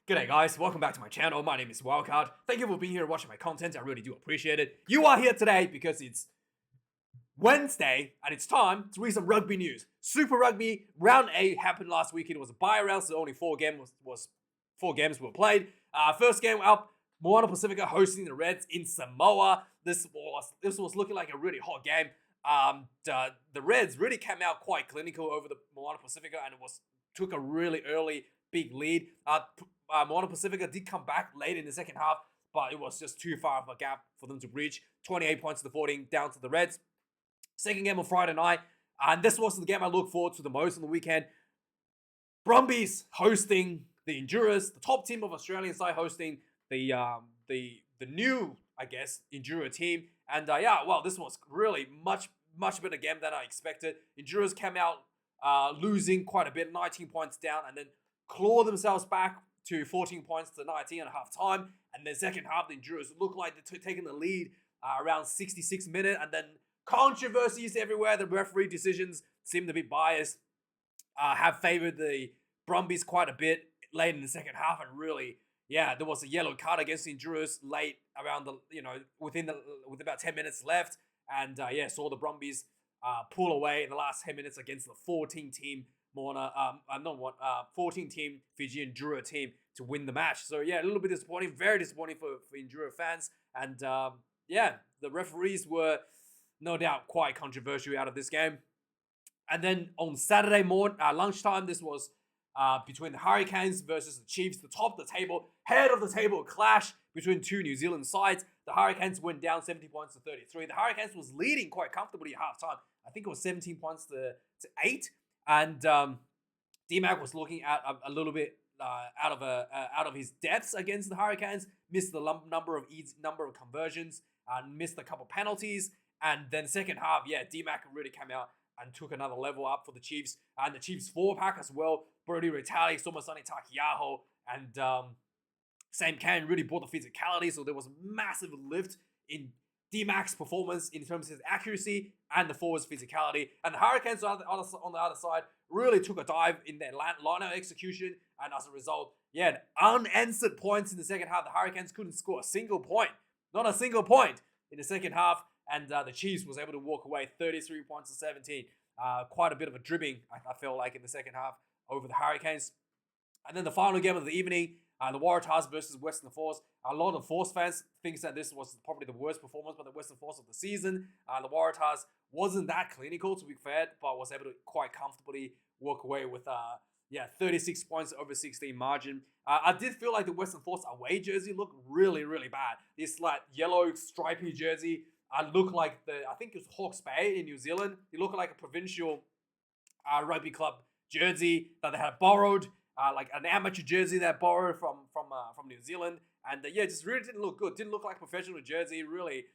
G'day guys, welcome back to my channel. My name is Wildkard. Thank you for being here watching my content. I really do appreciate it. You are here today because it's Wednesday and it's time to read some rugby news. Super Rugby Round 8 happened last weekend. It was a bye round, so only four games were played. First game up, Moana Pacifica hosting the Reds in Samoa. This was looking like a really hot game. The Reds really came out quite clinical over the Moana Pacifica, and took a really early big lead. Moana Pacifica did come back late in the second half, but it was just too far of a gap for them to reach. 28 points to 14 down to the Reds. Second game on Friday night, and this was the game I look forward to the most on the weekend. Brumbies hosting the Endurers, the top team of Australian side hosting the new, I guess, Enduro team. And this was really much better game than I expected. Endurers came out losing quite a bit, 19 points down, and then claw themselves back to 14 points to 19 at half time. And then second half, the Endurers looked like they're taking the lead around 66 minutes, and then controversies everywhere. The referee decisions seem to be biased, have favored the Brumbies quite a bit late in the second half, and really, there was a yellow card against the Endurers late around with about 10 minutes left, and saw the Brumbies pull away in the last 10 minutes against the 14 team 14 team Fijian Enduro team to win the match. So a little bit disappointing, very disappointing for Enduro fans, and the referees were no doubt quite controversial out of this game. And then on Saturday morning, lunchtime, this was between the Hurricanes versus the Chiefs, the top of the table, head of the table clash between two New Zealand sides. The Hurricanes went down 70 points to 33. The Hurricanes was leading quite comfortably at halftime. I think it was 17 points to 8. And D-Mac was looking at a little bit out of his depths against the Hurricanes. Missed the number of conversions, missed a couple penalties, and then second half, D-Mac really came out and took another level up for the Chiefs, and the Chiefs 4-pack as well. Brody Retalli, Somasani Takiaho, and Sam Cane really brought the physicality, so there was a massive lift in D-Mac's performance in terms of his accuracy and the forwards' physicality. And the Hurricanes on the other side really took a dive in their line-out execution, and as a result, unanswered points in the second half. The Hurricanes couldn't score a single point, not a single point in the second half, and the Chiefs was able to walk away 33 points to 17. Quite a bit of a dribbing, I feel like, in the second half over the Hurricanes. And then the final game of the evening, the Waratahs versus Western Force. A lot of Force fans think that this was probably the worst performance by the Western Force of the season. The Waratahs wasn't that clinical, to be fair, but was able to quite comfortably walk away with 36 points over 16 margin. I did feel like the Western Force away jersey looked really, really bad. This like yellow stripy jersey looked like I think it was Hawke's Bay in New Zealand. It looked like a provincial rugby club jersey that they had borrowed. Like an amateur jersey that borrowed from New Zealand, and just really didn't look good. Didn't look like a professional jersey. Really,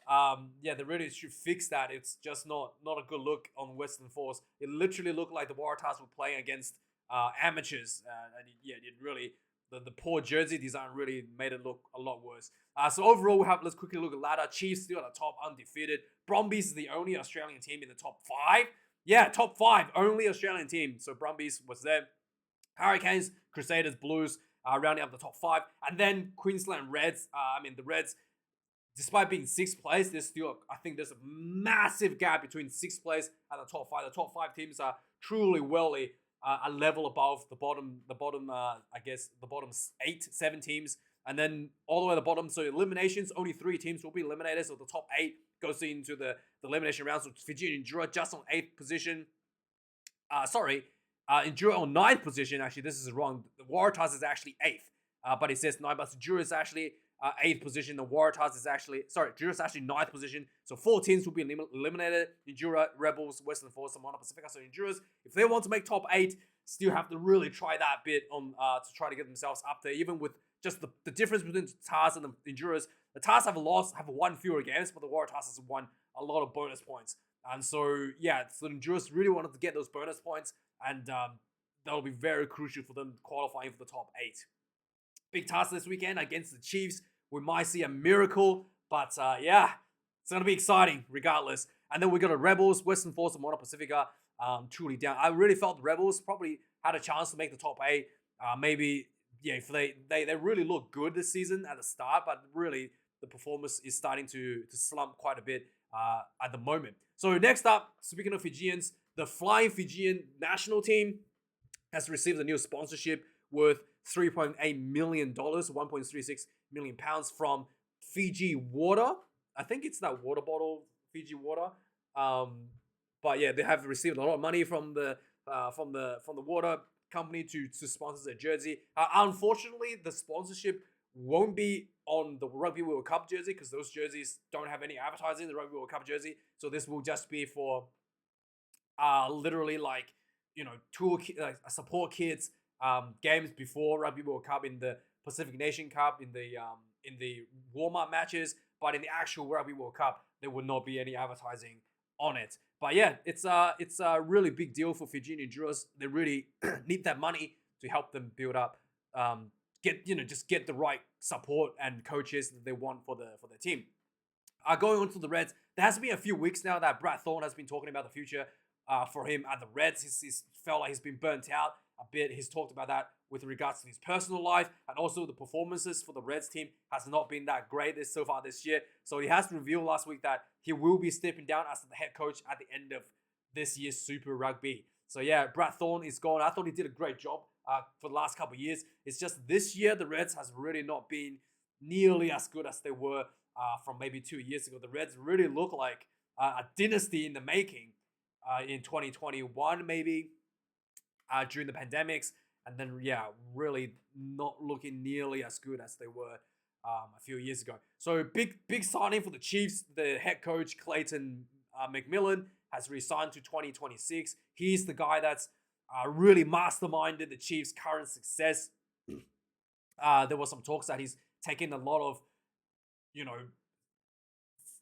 they really should fix that. It's just not a good look on Western Force. It literally looked like the Waratahs were playing against amateurs, and it really the poor jersey design really made it look a lot worse. So overall, let's quickly look at ladder. Chiefs still at the top, undefeated. Brumbies is the only Australian team in the top 5. Yeah, top 5, only Australian team. So Brumbies was there. Hurricanes, Crusaders, Blues rounding up the top 5. And then Queensland Reds. The Reds, despite being 6th place, there's a massive gap between 6th place and the top 5. The top 5 teams are truly a level above the bottom 7 teams. And then all the way to the bottom, so eliminations, only 3 teams will be eliminated. So the top 8 goes into the elimination round. So Fijian Enduro just on 8th position. Enduro on 9th position. Actually, this is wrong. The Waratahs is actually 8th. But it says 9th. But Enduro is actually 8th position. The Waratahs is actually, Enduro is actually 9th position. So 4 teams will be eliminated. Enduro, Rebels, Western Force, and Moana Pacifica. So Enduros, if they want to make top 8, still have to really try that bit on to try to get themselves up there. Even with just the difference between the Tars and the Enduros. The Tars have won fewer games, but the Waratahs has won a lot of bonus points. And so the Enduros really wanted to get those bonus points, and that'll be very crucial for them qualifying for the top 8. Big task this weekend against the Chiefs. We might see a miracle, but it's going to be exciting regardless. And then we got the Rebels, Western Force, and Moana Pacifica truly down. I really felt the Rebels probably had a chance to make the top 8. Maybe yeah, if they really look good this season at the start, but really the performance is starting to slump quite a bit at the moment. So next up, speaking of Fijians, the Flying Fijian national team has received a new sponsorship worth $3.8 million, 1.36 million pounds from Fiji Water. I think it's that water bottle, Fiji Water. But yeah, they have received a lot of money from the water company to sponsor their jersey. Unfortunately, the sponsorship won't be on the Rugby World Cup jersey because those jerseys don't have any advertising. The Rugby World Cup jersey, so this will just be for literally like support kits, games before Rugby World Cup in the Pacific Nation Cup in the warm up matches, but in the actual Rugby World Cup there will not be any advertising on it. But yeah, it's a really big deal for Fijian Endurers. They really need that money to help them build up, just get the right support and coaches that they want for their team. Going on to the Reds, there has been a few weeks now that Brad Thorn has been talking about the future for him at the Reds. He's felt like he's been burnt out a bit. He's talked about that with regards to his personal life, and also the performances for the Reds team has not been that great so far this year. So he has revealed last week that he will be stepping down as the head coach at the end of this year's Super Rugby. So yeah, Brad Thorn is gone. I thought he did a great job for the last couple of years. It's just this year the Reds has really not been nearly as good as they were from maybe 2 years ago. The Reds really look like a dynasty in the making in 2021 maybe during the pandemics, and then yeah, really not looking nearly as good as they were a few years ago. So big signing for the Chiefs. The head coach Clayton McMillan has resigned to 2026. He's the guy that's really masterminded the Chiefs' current success. There was some talks that he's taken a lot of,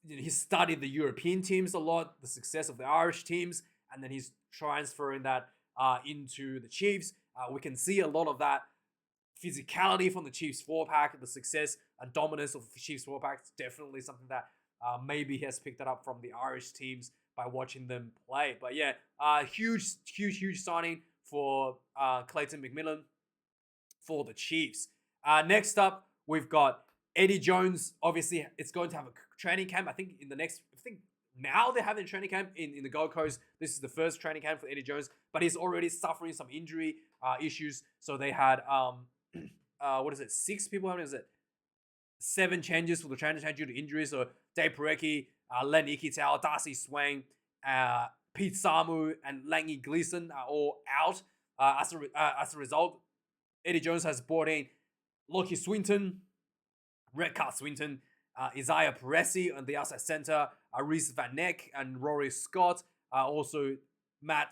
he's studied the European teams a lot, the success of the Irish teams, and then he's transferring that into the Chiefs. We can see a lot of that physicality from the Chiefs 4-pack, the success and dominance of the Chiefs 4-pack is definitely something that maybe he has picked that up from the Irish teams by watching them play. But yeah, huge signing for Clayton McMillan for the Chiefs. Next up, we've got Eddie Jones. Obviously, it's going to have a training camp. I think now they're having a training camp in the Gold Coast. This is the first training camp for Eddie Jones, but he's already suffering some injury issues. So they had 6 people? How many is it? 7 changes for the training camp due to injuries. So Dave Parecki, Len Ikitau, Darcy Swain, Pete Samu, and Langy Gleeson are all out. As a result, Eddie Jones has brought in Lockie Swinton, Redcard Swinton, Isaiah Peresi on the outside center, Reese Van Neck and Rory Scott. Also, Matt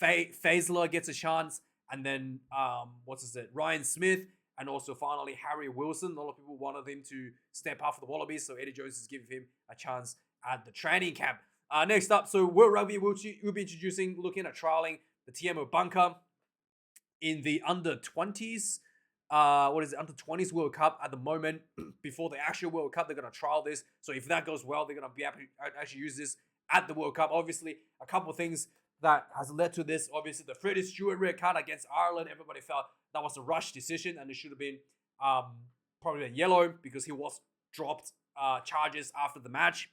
Faisler gets a chance. And then, Ryan Smith. And also, finally, Harry Wilson. A lot of people wanted him to step up for the Wallabies. So, Eddie Jones is giving him a chance at the training camp. Next up, so World Rugby will be looking at trialing the TMO bunker in the under-20s. Under-20s World Cup at the moment. Before the actual World Cup, they're going to trial this. So if that goes well, they're going to be able to actually use this at the World Cup. Obviously, a couple of things that has led to this. Obviously, the Freddie Stewart red card against Ireland. Everybody felt that was a rush decision, and it should have been probably a yellow because he was dropped charges after the match.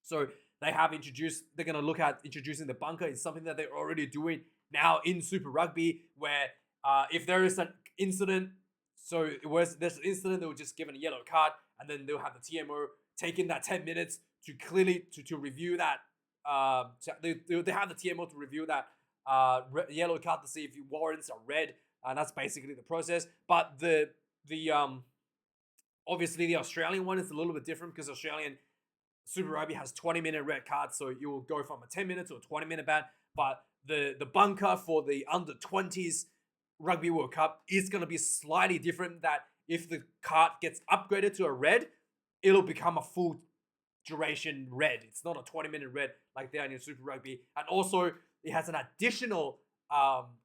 So they're going to look at introducing the bunker. It's something that they're already doing now in Super Rugby, where if there is an incident, there's an incident, they'll just give it a yellow card, and then they'll have the TMO taking that 10 minutes to clearly to review that. They have the TMO to review that yellow card to see if it warrants a red, and that's basically the process. But the obviously the Australian one is a little bit different because Australian Super Rugby has 20-minute red cards, so you will go from a 10-minute to a 20-minute ban. But the bunker for the under-20s Rugby World Cup is going to be slightly different. That if the card gets upgraded to a red, it'll become a full duration red. It's not a 20-minute red like they are in Super Rugby. And also, it has an additional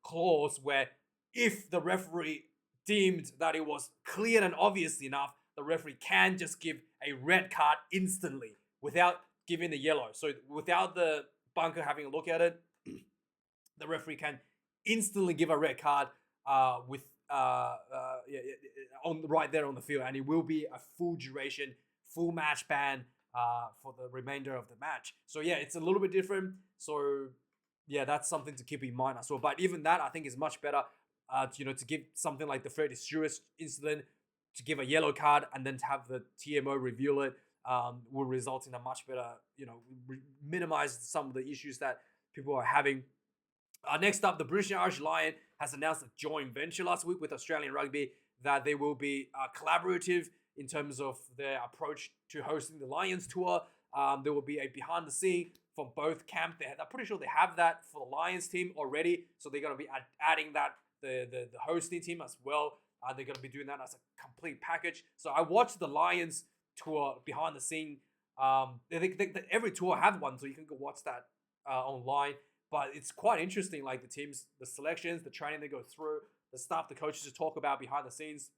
clause where if the referee deemed that it was clear and obvious enough, the referee can just give a red card instantly without giving the yellow. So without the bunker having a look at it, the referee can instantly give a red card on right there on the field, and it will be a full duration, full match ban for the remainder of the match. So yeah, it's a little bit different. So yeah, that's something to keep in mind as well. But even that, I think, is much better. To give something like the Freddie Stewart incident, to give a yellow card and then to have the TMO review it, will result in a much better, minimize some of the issues that people are having. Next up, the British and Irish Lion has announced a joint venture last week with Australian Rugby that they will be collaborative in terms of their approach to hosting the Lions tour. There will be a behind the scene from both camp. I'm pretty sure they have that for the Lions team already, so they're going to be adding that the hosting team as well. They're going to be doing that as a complete package. So I watched the Lions tour behind the scene. Every tour have one, so you can go watch that online. But it's quite interesting, like the teams, the selections, the training they go through, the stuff the coaches talk about behind the scenes,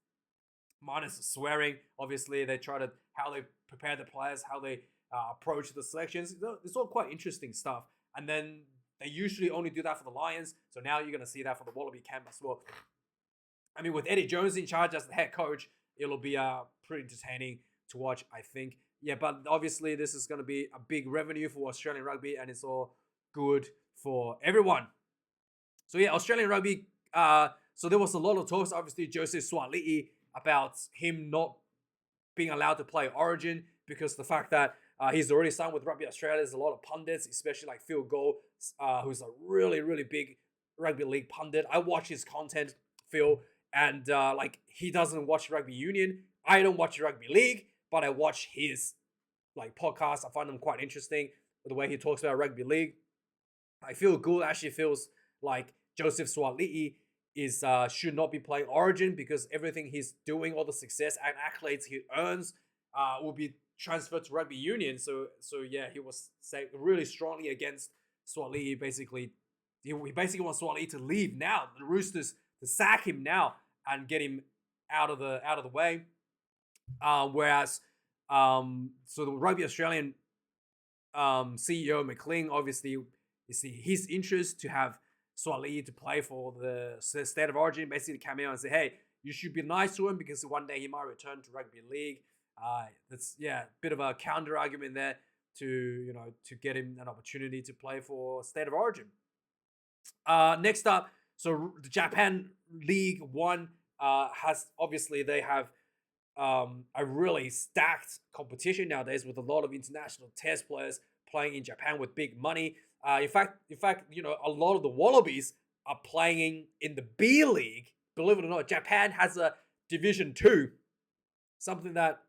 minus the swearing. Obviously, they try to, how they prepare the players, how they approach the selections. It's all quite interesting stuff. And then they usually only do that for the Lions. So now you're going to see that for the Wallaby camp as well. I mean, with Eddie Jones in charge as the head coach, it'll be pretty entertaining to watch, I think. Yeah, but obviously this is going to be a big revenue for Australian rugby, and it's all good for everyone. So yeah, Australian rugby. So there was a lot of talks, obviously, Joseph Suaalii, about him not being allowed to play Origin because the fact that he's already signed with Rugby Australia. There's a lot of pundits, especially like Phil Gold, who's a really, really big rugby league pundit. I watch his content, Phil, and he doesn't watch rugby union. I don't watch rugby league, but I watch his podcasts. I find them quite interesting with the way he talks about rugby league. I feel good. Actually feels like Joseph Suaalii should not be playing Origin because everything he's doing, all the success and accolades he earns, will be transferred to rugby union. So yeah, he was saying really strongly against Suaalii. Basically, he basically wants Suaalii to leave now. The Roosters to sack him now and get him out of the way. Whereas, so the Rugby Australian CEO McLean, obviously, you see his interest to have Suaalii to play for the State of Origin, basically come out and say, hey, you should be nice to him because one day he might return to rugby league. That's a bit of a counter argument there to get him an opportunity to play for State of Origin. Next up, so the Japan League One has obviously they have a really stacked competition nowadays with a lot of international test players playing in Japan with big money. In fact, a lot of the Wallabies are playing in the B League. Believe it or not, Japan has a Division 2, something that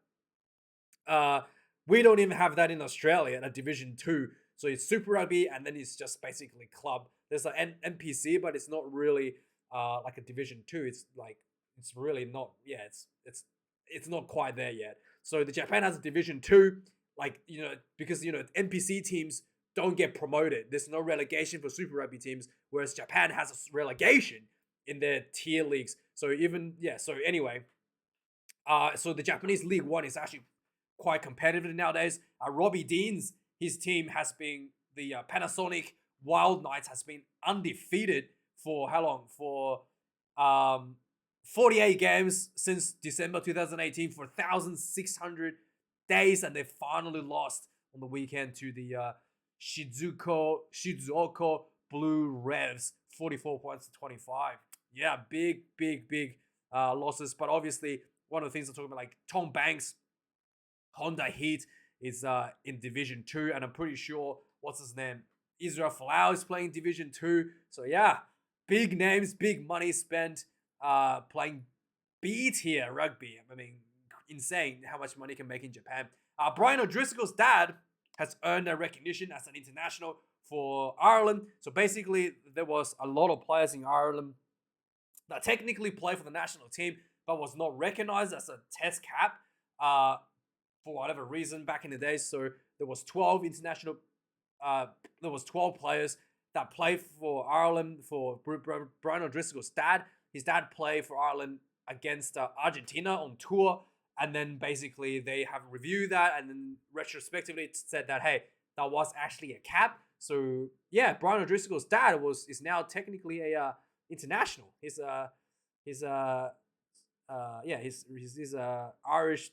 we don't even have that in Australia, a Division 2. So it's Super Rugby, and then it's just basically club. There's an NPC, but it's not really like a Division 2. It's really not. Yeah, it's not quite there yet. So the Japan has a Division 2, because NPC teams don't get promoted. There's no relegation for Super Rugby teams, whereas Japan has a relegation in their tier leagues. So anyway, so the Japanese League One is actually quite competitive nowadays. Robbie Dean's his team has been the Panasonic Wild Knights has been undefeated for how long? For 48 games since December 2018 for 1,600 days, and they finally lost on the weekend to the Shizuoka Blue Revs, 44 points to 25. Yeah, big losses. But obviously, one of the things I'm talking about, like Tom Banks, Honda Heat is in Division 2, and I'm pretty sure, what's his name? Israel Folau is playing Division 2. So yeah, big names, big money spent playing B-tier rugby. I mean, insane how much money you can make in Japan. Brian O'Driscoll's dad has earned a recognition as an international for Ireland. So basically, there was a lot of players in Ireland that technically play for the national team, but was not recognized as a test cap for whatever reason back in the day. So there was 12 players that played for Ireland for Brian O'Driscoll's dad. His dad played for Ireland against Argentina on tour. And then basically they have reviewed that and then retrospectively said that, hey, that was actually a cap. So yeah, Brian O'Driscoll's dad is now technically a international. He's He's he's Irish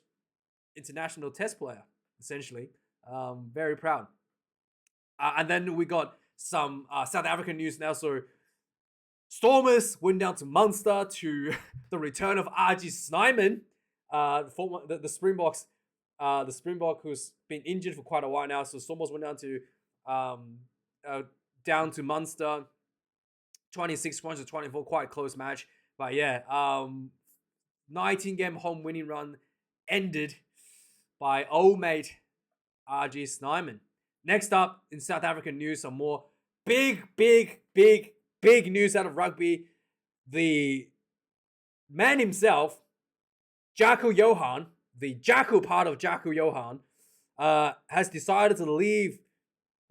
international test player essentially. Very proud. And then we got some South African news now. So Stormers went down to Munster to the return of RG Snyman, the Springboks, the Springbok who's been injured for quite a while now. So Stormers went down to Munster, 26 points to 24, quite a close match. But yeah, 19-game home winning run ended by old mate RG Snyman. Next up in South African news, some more big news out of rugby. The man himself, Jaco Johan, the Jaco part of Jaco Johan, has decided to leave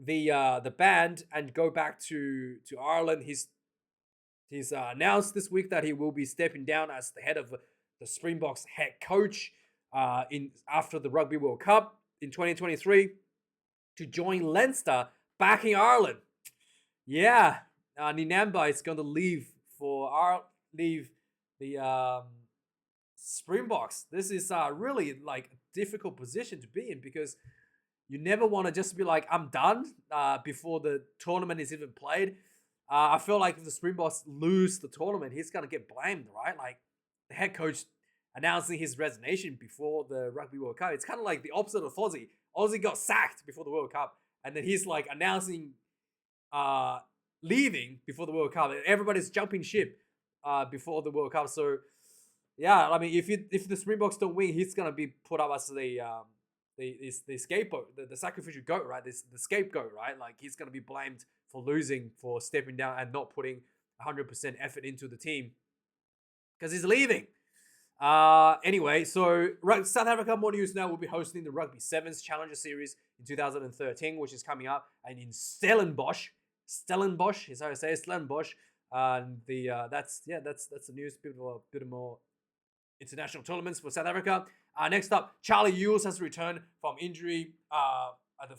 the band and go back to Ireland. He's announced this week that he will be stepping down as the head of the Springboks head coach after the Rugby World Cup in 2023 to join Leinster back in Ireland. Yeah, Nienaber is going to leave the Springboks. This is really like a difficult position to be in because you never want to just be like, I'm done before the tournament is even played. I feel like if the Springboks lose the tournament, he's going to get blamed, right? Like the head coach announcing his resignation before the Rugby World Cup. It's kind of like the opposite of Aussie. Aussie got sacked before the World Cup, and then he's like announcing leaving before the World Cup. Everybody's jumping ship before the World Cup. So yeah, I mean, if the Springboks don't win, he's gonna be put up as the scapegoat, the sacrificial goat, right? The scapegoat, right? Like he's gonna be blamed for losing, for stepping down and not putting 100% effort into the team because he's leaving. Anyway, so South Africa, more news now, will be hosting the Rugby Sevens Challenger Series in 2013, which is coming up, and in Stellenbosch is how I say it, Stellenbosch. And that's the news. Bit of more international tournaments for South Africa. Next up, Charlie Ewels has returned from injury at the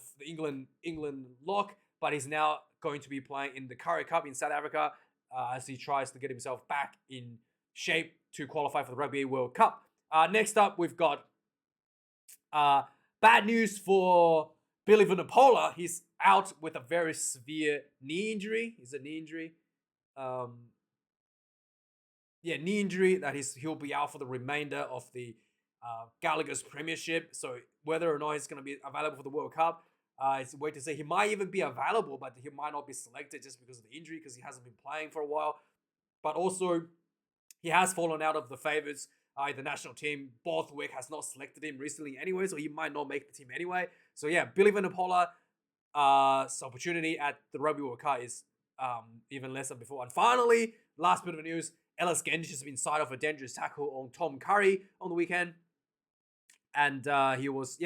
England lock, but he's now going to be playing in the Currie Cup in South Africa as he tries to get himself back in shape to qualify for the Rugby World Cup. Next up, we've got bad news for Billy Vunipola. He's out with a very severe knee injury. It's a knee injury. Knee injury that he'll be out for the remainder of the Gallagher's Premiership. So whether or not he's going to be available for the World Cup, it's a way to say. He might even be available, but he might not be selected just because of the injury, because he hasn't been playing for a while. But also, he has fallen out of the favourites. The national team, Borthwick, has not selected him recently anyway, so he might not make the team anyway. So yeah, Billy Vunipola, opportunity at the Rugby World Cup is even less than before. And finally, last bit of news, Ellis Gendish has been signed off a dangerous tackle on Tom Curry on the weekend. And he was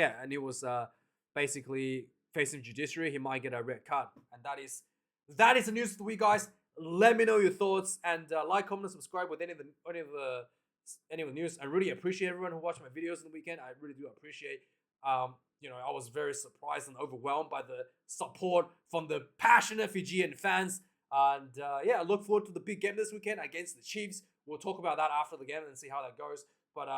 basically facing judiciary. He might get a red card. And that is the news for the week, guys. Let me know your thoughts and like, comment, and subscribe with any of the news. I really appreciate everyone who watched my videos on the weekend. I really do appreciate. I was very surprised and overwhelmed by the support from the passionate Fijian fans. And I look forward to the big game this weekend against the Chiefs. We'll talk about that after the game and see how that goes. But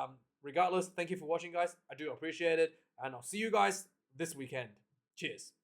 regardless, thank you for watching, guys. I do appreciate it. And I'll see you guys this weekend. Cheers.